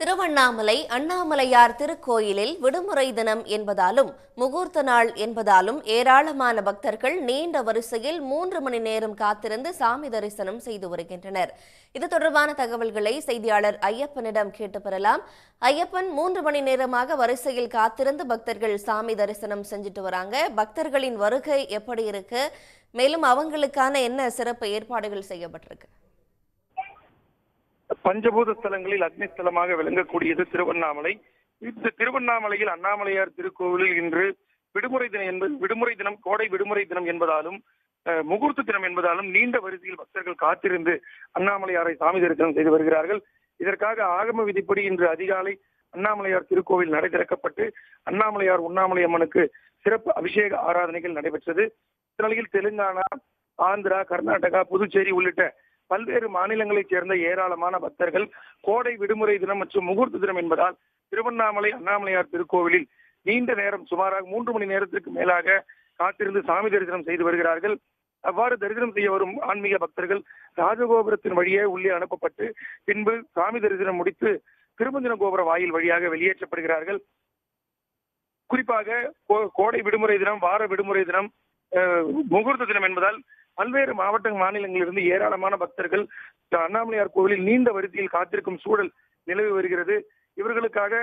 திருவண்ணாமலை அண்ணாமலையார் திருக்கோயிலில் விடுமுறை தினம் என்பதாலும் முகூர்த்த நாள் என்பதாலும் ஏராளமான பக்தர்கள் நீண்ட வரிசையில் 3 மணி நேரம் காத்திருந்து சாமி தரிசனம் செய்து வருகின்றனர். இது தொடர்பான தகவல்களை செய்தியாளர் ஐயப்பனிடம் கேட்டு பெறலாம். ஐயப்பன், 3 மணி நேரமாக வரிசையில் காத்திருந்து பக்தர்கள் சாமி தரிசனம் செஞ்சுட்டு வராங்க. பக்தர்களின் வருகை எப்படி இருக்கு? மேலும் அவங்களுக்கான என்ன சிறப்பு ஏற்பாடுகள் செய்யப்பட்டிருக்கு? பஞ்சபூத ஸ்தலங்களில் அக்னிஸ்தலமாக விளங்கக்கூடியது திருவண்ணாமலை. இந்த திருவண்ணாமலையில் அண்ணாமலையார் திருக்கோவிலில் இன்று விடுமுறை தினம் கோடை விடுமுறை தினம் என்பதாலும் முகூர்த்த தினம் என்பதாலும் நீண்ட வரிசையில் பக்தர்கள் காத்திருந்து அண்ணாமலையாரை சாமி தரிசனம் செய்து வருகிறார்கள். இதற்காக ஆகம விதிப்படி இன்று அதிகாலை அண்ணாமலையார் திருக்கோவில் நடை திறக்கப்பட்டு அண்ணாமலையார் உண்ணாமலை அம்மனுக்கு சிறப்பு அபிஷேக ஆராதனைகள் நடைபெற்றது. இந்நிலையில் தெலுங்கானா, ஆந்திரா, கர்நாடகா, புதுச்சேரி உள்ளிட்ட பல்வேறு மாநிலங்களைச் சேர்ந்த ஏராளமான பக்தர்கள் கோடை விடுமுறை தினம் மற்றும் முகூர்த்த தினம் என்பதால் திருவண்ணாமலை அண்ணாமலையார் திருக்கோவிலில் நீண்ட நேரம் சுமாராக 3 மணி நேரத்திற்கு மேலாக காத்திருந்து சாமி தரிசனம் செய்து வருகிறார்கள். அவ்வாறு தரிசனம் செய்ய வரும் ஆன்மீக பக்தர்கள் ராஜகோபுரத்தின் வழியே உள்ளே அனுப்பப்பட்டு பின்பு சாமி தரிசனம் முடித்து திருமஞ்சன கோபுர வாயில் வழியாக வெளியேற்றப்படுகிறார்கள். குறிப்பாக கோடை விடுமுறை தினம், வார விடுமுறை தினம், முகூர்த்த தினம் என்பதால் பல்வேறு மாநிலங்களிலிருந்து ஏராளமான பக்தர்கள் அண்ணாமலையார் கோவிலில் நீண்ட வரிசையில் காத்திருக்கும் சூழல் நிலவி வருகிறது. இவர்களுக்காக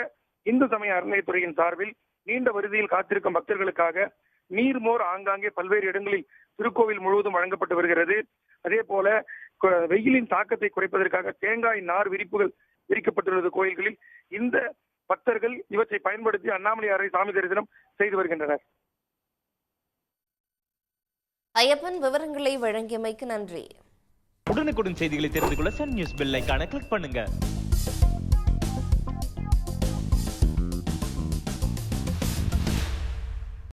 இந்து சமய அறநிலையத்துறையின் சார்பில் நீண்ட வரிசையில் காத்திருக்கும் பக்தர்களுக்காக நீர்மோர் ஆங்காங்கே பல்வேறு இடங்களில் திருக்கோவில் முழுவதும் வழங்கப்பட்டு வருகிறது. அதே போல வெயிலின் தாக்கத்தை குறைப்பதற்காக தேங்காய் நார் விரிப்புகள் விரிக்கப்பட்டுள்ளது கோயில்களில். இந்த பக்தர்கள் இவற்றை பயன்படுத்தி அண்ணாமலையாரை சாமி தரிசனம் செய்து வருகின்றனர். ஐயப்பன், விவரங்களை வழங்கியமைக்கு நன்றி. உடனுக்குடன் செய்திகளை தெரிந்து கொள்ள சன் நியூஸ் பெல் ஐகானை கிளிக் பண்ணுங்க.